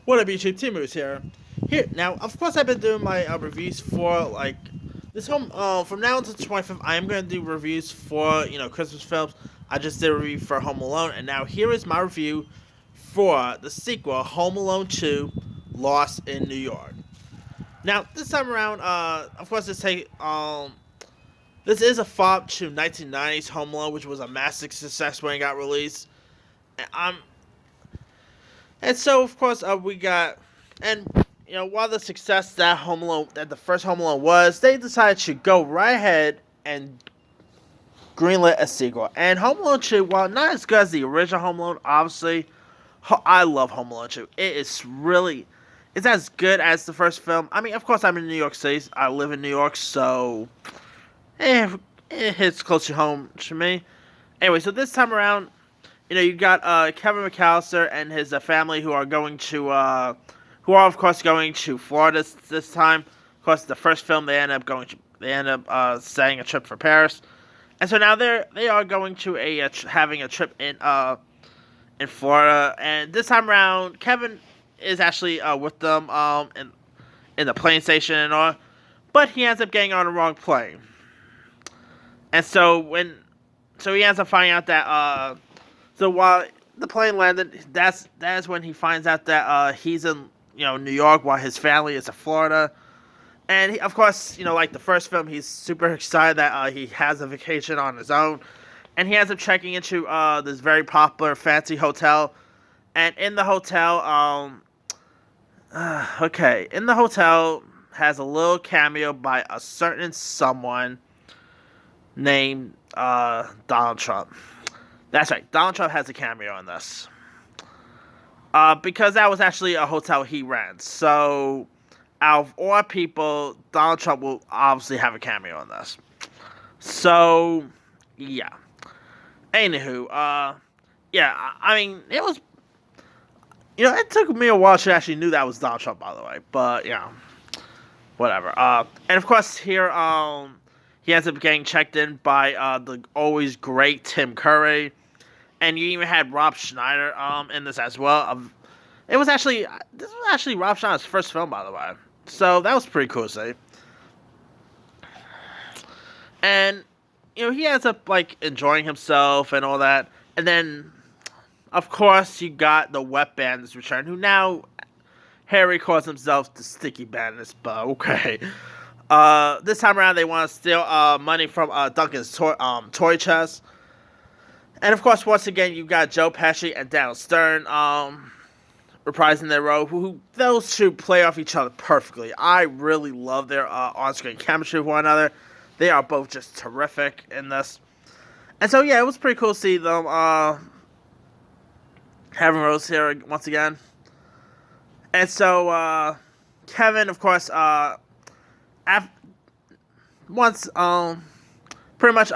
What up, YouTube? Timu's here. Here now, of course, I've been doing my reviews for this home. From now until 25th, I am going to do reviews for Christmas films. I just did a review for Home Alone, and now here is my review for the sequel, Home Alone 2: Lost in New York. Now, this time around, of course, this is a follow-up to 1990s Home Alone, which was a massive success when it got released. Um, and so, of course, we got, and while the success that the first Home Alone was, they decided to go right ahead and greenlit a sequel. And Home Alone 2, while not as good as the original Home Alone, obviously, I love Home Alone 2. It's as good as the first film. I mean, of course, I'm in New York City. I live in New York, so it hits close to home to me. Anyway, so this time around, you got Kevin McAllister and his family who are of course going to Florida this time. Of course, the first film they end up setting a trip for Paris, and so now they are going to having a trip in Florida, and this time around Kevin is actually with them in the plane station and all, but he ends up getting on the wrong plane, and so he ends up finding out that so while the plane landed, that's when he finds out that he's in New York while his family is in Florida. And of course, like the first film, he's super excited that he has a vacation on his own, and he ends up checking into this very popular fancy hotel. And in the hotel, in the hotel has a little cameo by a certain someone named Donald Trump. That's right, Donald Trump has a cameo in this. Because that was actually a hotel he ran. So, out of all people, Donald Trump will obviously have a cameo in this. So, yeah. Anywho, yeah, I mean, it was, it took me a while to actually knew that was Donald Trump, by the way. But, whatever. And of course, here, he ends up getting checked in by the always great Tim Curry. And you even had Rob Schneider in this as well. This was actually Rob Schneider's first film, by the way. So that was pretty cool to see. And he ends up enjoying himself and all that. And then, of course, you got the Wet Bandits return, who now Harry calls himself the Sticky Bandits, but okay. This time around, they want to steal money from Duncan's toy chest. And of course, once again, you got Joe Pesci and Daniel Stern reprising their role, who those two play off each other perfectly. I really love their on-screen chemistry with one another. They are both just terrific in this. And so, yeah, it was pretty cool to see them having roles here once again. And so, Kevin, of course, once pretty much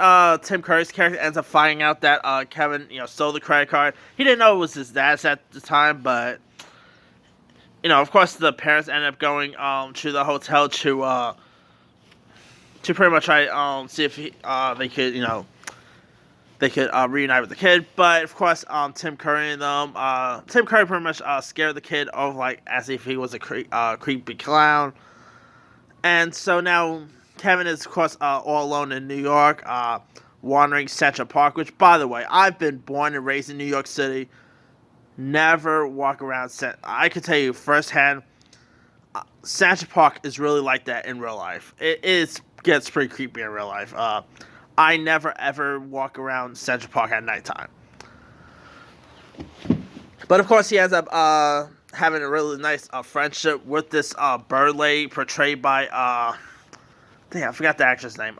Tim Curry's character ends up finding out that Kevin stole the credit card. He didn't know it was his dad's at the time, but of course the parents ended up going to the hotel to pretty much try see if they could reunite with the kid. But of course Tim Curry and Tim Curry pretty much scared the kid off as if he was a creepy clown. And so now Kevin is, of course, all alone in New York, wandering Central Park, which, by the way, I've been born and raised in New York City. Never walk around. I can tell you firsthand, Central Park is really like that in real life. Gets pretty creepy in real life. I never, ever walk around Central Park at nighttime. But, of course, he ends up having a really nice friendship with this bird lady portrayed by... Dang, I forgot the actress name.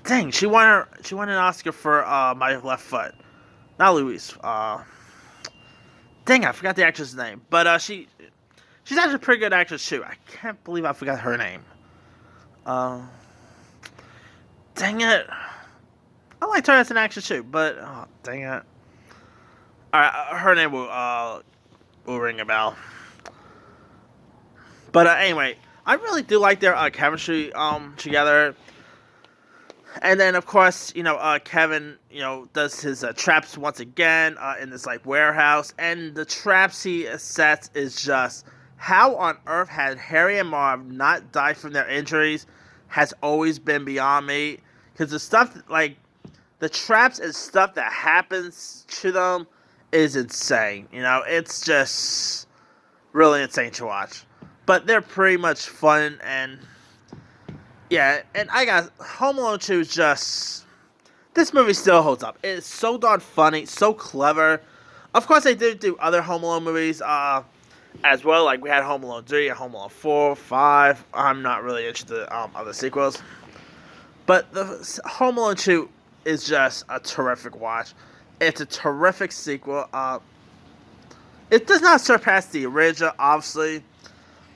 Dang, she won an Oscar for My Left Foot. Not Louise. Dang, I forgot the actress name. But she's actually a pretty good actress too. I can't believe I forgot her name. Dang it. I liked her as an actress too, but dang it. Alright, her name will ring a bell. But anyway, I really do like their chemistry together. And then, of course, Kevin, does his traps once again in this like warehouse, and the traps he sets is just how on earth had Harry and Marv not died from their injuries has always been beyond me. Because the stuff like the traps and stuff that happens to them is insane. It's just really insane to watch. But they're pretty much fun, and yeah, and I got Home Alone 2 is just this movie still holds up. It's so darn funny, so clever. Of course, they did do other Home Alone movies as well. Like we had Home Alone 3 and Home Alone 4, 5. I'm not really interested in other sequels, but the Home Alone 2 is just a terrific watch. It's a terrific sequel. It does not surpass the original, obviously.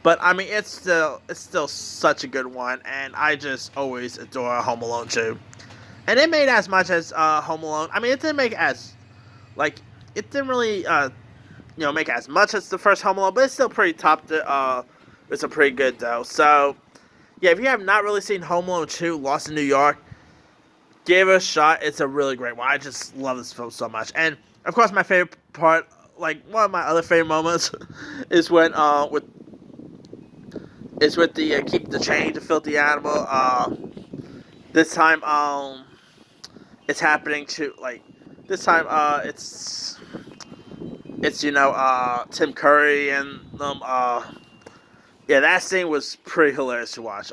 But, I mean, it's still such a good one, and I just always adore Home Alone 2. And it made as much as Home Alone. I mean, it didn't make as, it didn't really, make as much as the first Home Alone, but it's still pretty it's a pretty good, though. So, yeah, if you have not really seen Home Alone 2, Lost in New York, give it a shot. It's a really great one. I just love this film so much. And, of course, my favorite part, one of my other favorite moments is when, with the keep the change, the filthy animal. This time, it's happening to this time. It's Tim Curry and them. Yeah, that scene was pretty hilarious to watch.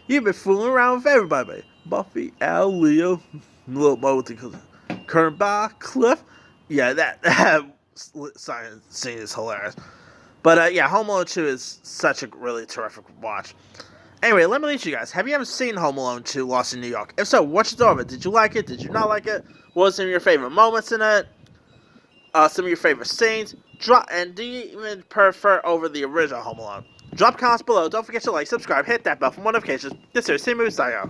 You've been fooling around with everybody, Buffy, Al, Leo, little Multi, Kern Bar, Cliff. Yeah, that scene is hilarious. But, yeah, Home Alone 2 is such a really terrific watch. Anyway, let me ask you guys. Have you ever seen Home Alone 2, Lost in New York? If so, what's your thought of it? Did you like it? Did you not like it? What were some of your favorite moments in it? Some of your favorite scenes? And do you even prefer over the original Home Alone? Drop comments below. Don't forget to like, subscribe, hit that bell for more notifications. This is Movie Style.